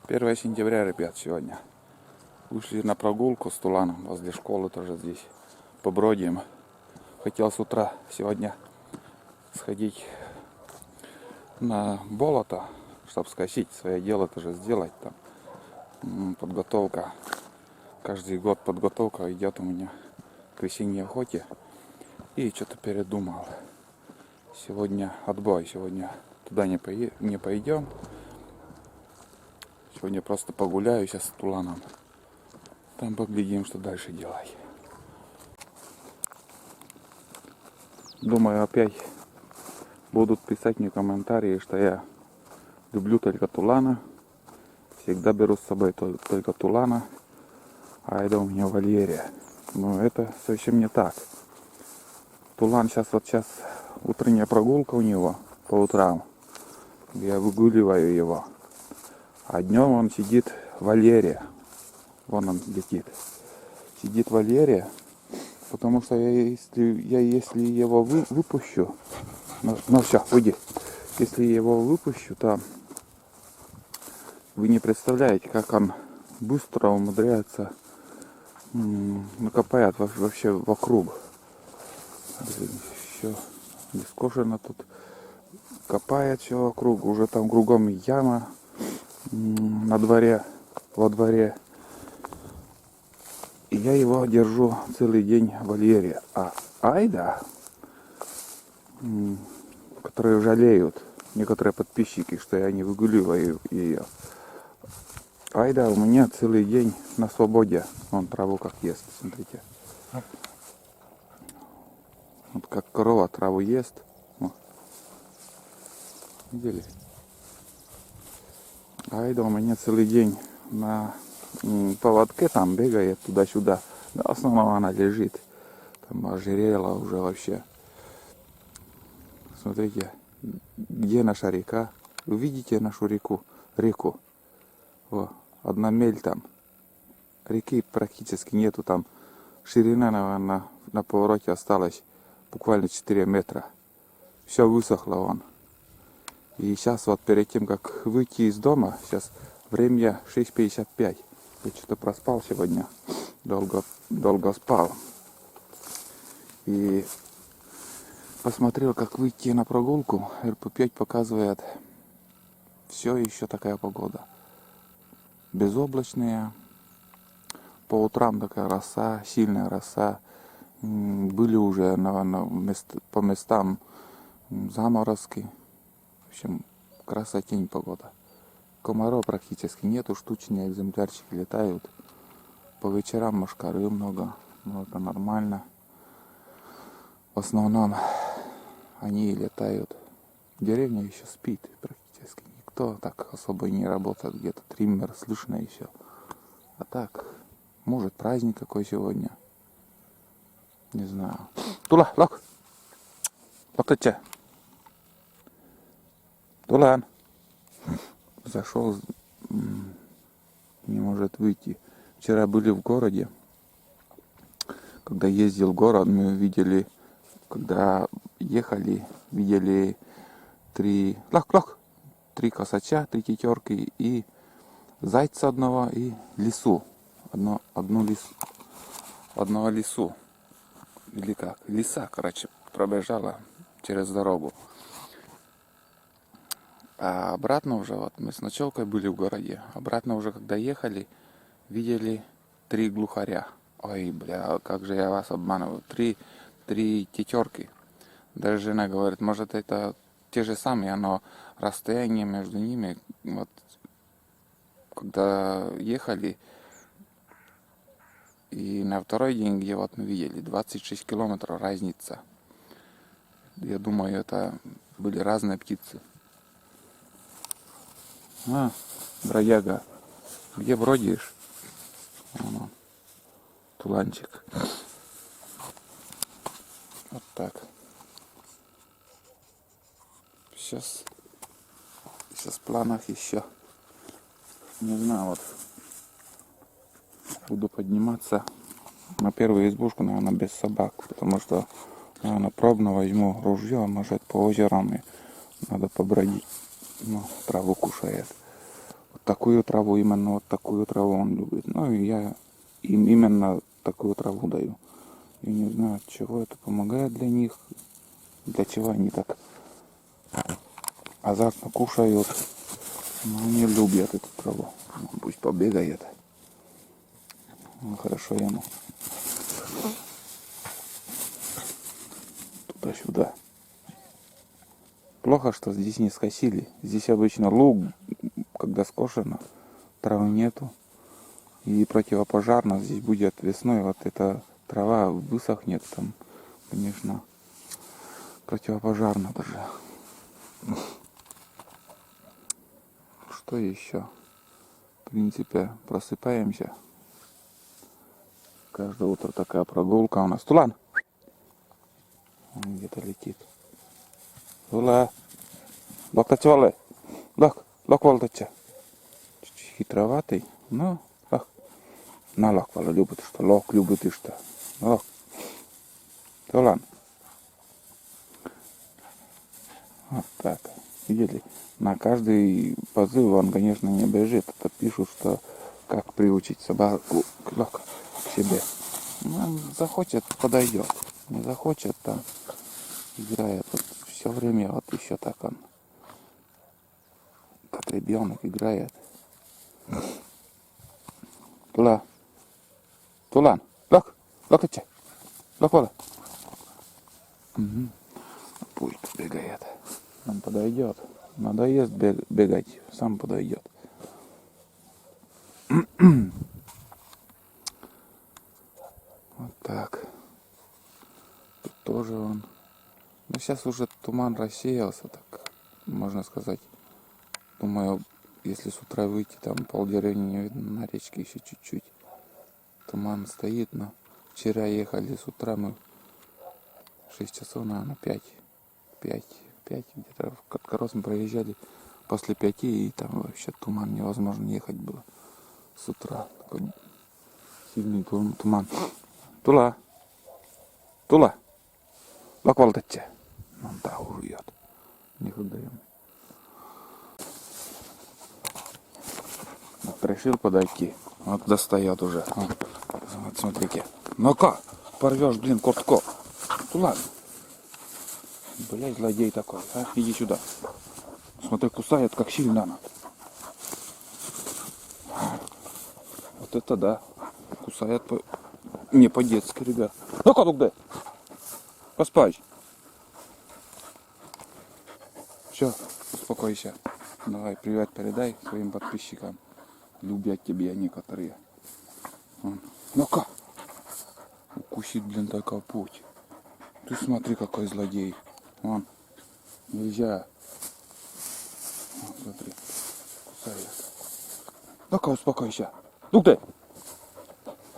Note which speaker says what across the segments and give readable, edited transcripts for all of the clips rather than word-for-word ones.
Speaker 1: 1 сентября, ребят, сегодня. Вышли на прогулку с Туланом, возле школы тоже здесь. Побродим. Хотел с утра сегодня сходить на болото, чтобы скосить свое дело тоже сделать там. Подготовка. Каждый год подготовка идет у меня к весенней охоте. И что-то передумал. Сегодня отбой. Сегодня туда не пойдем. Сегодня просто погуляю сейчас с Туланом. Там поглядим, что дальше делать. Думаю, опять будут писать мне комментарии, что я люблю только Тулана. Всегда беру с собой только Тулана. А это у меня Валерия. Но это совсем не так. Тулан сейчас утренняя прогулка у него по утрам. Я выгуливаю его. А днем он сидит Валерия. Вон он летит. Сидит Валерия. Потому что если его выпущу. Ну все, уйди. Если я его выпущу, то вы не представляете, как он быстро умудряется накопает вообще вокруг. Все бескошено тут. Копает все вокруг. Уже там кругом яма во дворе. И я его держу целый день в вольере. А Айда, которые жалеют, некоторые подписчики, что я не выгуливаю ее. Айда у меня целый день на свободе. Он траву как ест, смотрите. Вот как корова траву ест. Вот. Видели? Айда у меня целый день на поводке там бегает туда-сюда. Да, в основном она лежит. Там ожирела уже вообще. Смотрите, где наша река. Вы видите нашу реку? Во, 1 миль там. Реки практически нету там. Ширина, наверное, на повороте осталась буквально 4 метра. Все высохло вон. И сейчас вот перед тем, как выйти из дома, сейчас время 6:55. Я что-то проспал сегодня. Долго спал. И посмотрел, как выйти на прогулку. РП5 показывает, все еще такая погода. Безоблачная. По утрам такая роса, сильная роса. Были уже по местам заморозки. В общем, красотень погода. Комаров практически нету, штучные экземплярчики летают. По вечерам мошкары много, но это нормально. В основном они летают. Деревня еще спит практически. Никто так особо и не работает. Где-то триммер слышно еще. А так, может праздник какой сегодня. Не знаю. Тула, лок. Локотя. Тулан. Зашел, не может выйти. Вчера были в городе. Когда ездил в город, мы видели, когда ехали, видели 3 косача, 3 тетерки и зайца одного и лису. Одного лису. Или как? Лиса, короче, пробежала через дорогу. А обратно уже, вот мы с ночевкой были в городе. Обратно уже, когда ехали, видели 3 глухаря. Ой, бля, как же я вас обманываю. 3 тетерки. Даже жена говорит, может это те же самые, но расстояние между ними, вот, когда ехали, и на второй день, где вот мы видели, 26 километров разница. Я думаю, это были разные птицы. Бродяга, где бродишь? Вон он, туланчик. Вот так. Сейчас в планах еще. Не знаю, вот буду подниматься на первую избушку, наверное, без собак, потому что, наверное, пробно возьму ружье, может по озерам и надо побродить. Ну, траву кушает. Вот такую траву, именно вот такую траву он любит. Ну и я им именно такую траву даю. Я не знаю, от чего это помогает для них, для чего они так азартно кушают. Но они любят эту траву. Ну, пусть побегает. Ну, хорошо ему. Туда-сюда. Плохо, что здесь не скосили. Здесь обычно луг, когда скошено, травы нету. И противопожарно здесь будет весной. Вот эта трава высохнет там, конечно, противопожарно даже. Что еще? В принципе, просыпаемся. Каждое утро такая прогулка у нас. Тулан! Он где-то летит. Тула! Локтачевалы! Лок волтача! Чуть-чуть хитроватый, но лок. На лок вала любит что. Лок любит и что. Лок. Тулан! Вот так. Видели? На каждый позыв он, конечно, не бежит. Это пишут, что как приучить собаку к себе. Ну, захочет, подойдет. Не захочет, там играет. Вот все время вот еще так он, как ребенок, играет. Тулан, лок, вода. Угу. Пусть бегает. Он подойдет. Надоест бегать, сам подойдет. Вот так. Тут тоже он. Но сейчас уже туман рассеялся, так можно сказать. Думаю, если с утра выйти, там полдеревни не видно, на речке еще чуть-чуть. Туман стоит, но вчера ехали с утра мы 6 часов, наверное, 5 где-то в Каткорос мы проезжали после 5, и там вообще туман, невозможно ехать было с утра. Такой сильный туман. Тула! Лаквалтача! Он да увьет. Некогда ему. Вот решил подойти. Вот достает уже. Вот смотрите. Ну-ка, порвешь, блин, куртку. Тула! Блядь, злодей такой, а? Иди сюда. Смотри, кусает, как сильно она. Вот это да. Кусает не по-детски, ребят. Ну-ка, тут где? Поспать. Все, успокойся. Давай, привет передай своим подписчикам. Любят тебя некоторые. Ну-ка. Укусит, блин, такой путь. Ты смотри, какой злодей. Вон. Нельзя. Вот, смотри. Кусает. Ну-ка, успокойся. Ну где?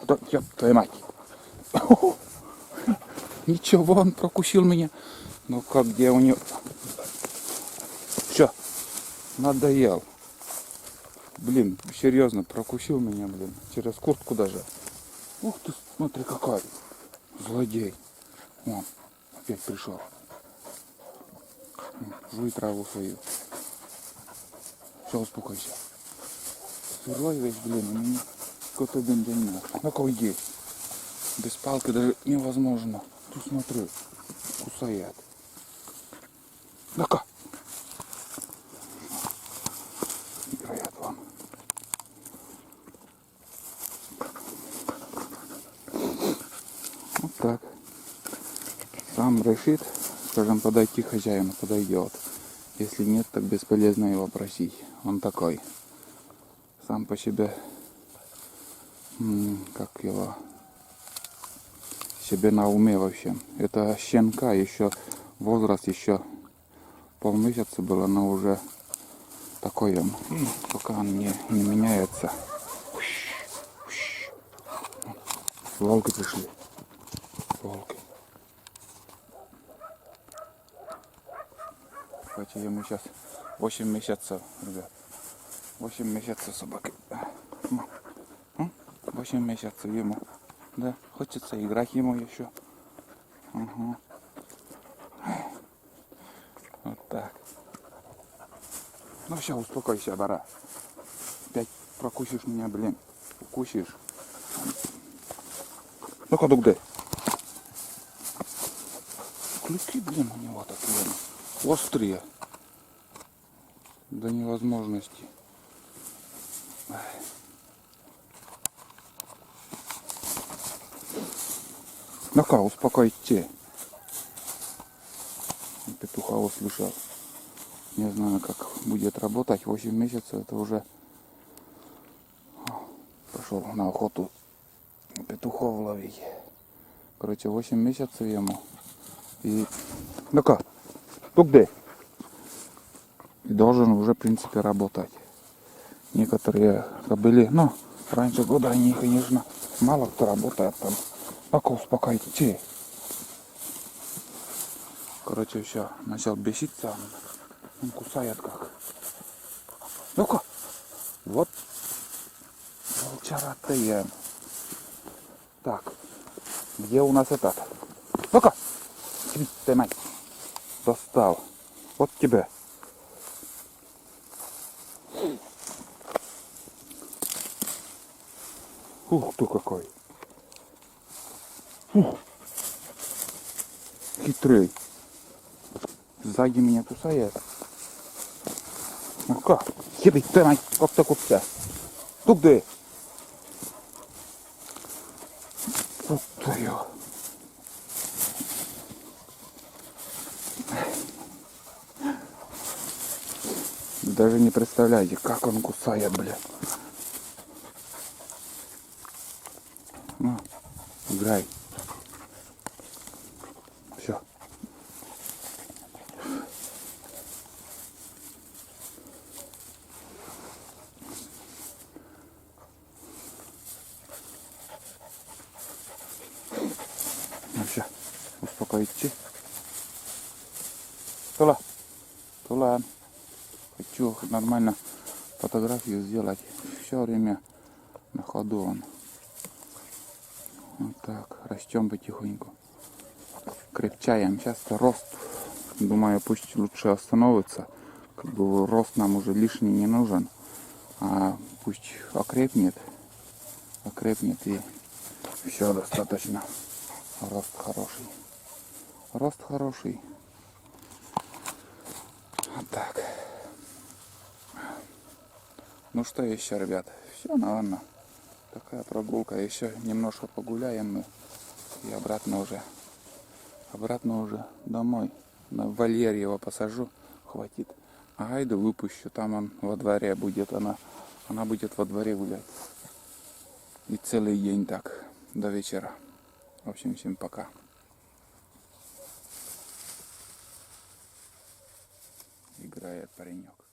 Speaker 1: Да, ёб твою мать. Ничего, он прокусил меня. Ну-ка, где у него? Все. Надоел. Блин, серьезно, прокусил меня, блин. Через куртку даже. Ух ты, смотри, какой. Злодей. Вон, опять пришел. Жуй траву свою. Все, успокойся. Сырой весь, блин, у меня какой-то день. Ну-ка, уйди. Без палки даже невозможно. Ты смотри, кусает. Ну-ка. Играет вам. Вот так. Сам решит, скажем, подойти к хозяину, подойдет. Если нет, так бесполезно его просить. Он такой. Сам по себе, как его, себе на уме вообще. Это щенка, еще возраст еще полмесяца было, но уже такой он. И пока он не меняется. Волки пришли. Волки. Кстати, ему сейчас 8 месяцев, ребят. 8 месяцев собаки. 8 месяцев ему. Да, хочется играть ему еще. Угу. Вот так. Ну все, успокойся, бара. прокусишь меня, блин. Укусишь. Ну-ка, дугды. Клыки, блин, у него такие острые. До невозможности. Ну-ка, успокойте. Петуха услышал. Не знаю, как будет работать. 8 месяцев это уже пошел на охоту петухов ловить. Короче, 8 месяцев ему. И ну-ка, тут где? И должен уже, в принципе, работать. Некоторые кобыли, ну, раньше года они, конечно, мало кто работает там. Ну-ка, успокойте. Короче, все, начал беситься. Он кусает как. Ну-ка, вот. Волчаратые. Так, где у нас этот? Ну-ка, ты мать. Достал. Вот тебе. Ух ты какой. Ух. Хитрый. Сзади меня кусает. Ну-ка, тебе ты мать, как ты купся. Тут где? Вот твою. Даже не представляете, как он кусает, бля. Ну, играй. Все. Ну все, успокоите. Тула. Тула. Хочу нормально фотографию сделать. Все время на ходу он. Вот так, растем потихоньку. Крепчаем. Сейчас-то рост. Думаю, пусть лучше остановится. Как бы рост нам уже лишний не нужен. А пусть окрепнет. Окрепнет и все достаточно. Рост хороший. Рост хороший. Вот так. Ну что еще, ребят? Все, наверное. Такая прогулка. Еще немножко погуляем мы. И обратно уже домой. На вольер его посажу. Хватит. А Айду выпущу. Там он во дворе будет. Она будет во дворе гулять. И целый день так. До вечера. В общем, всем пока. Играет паренек.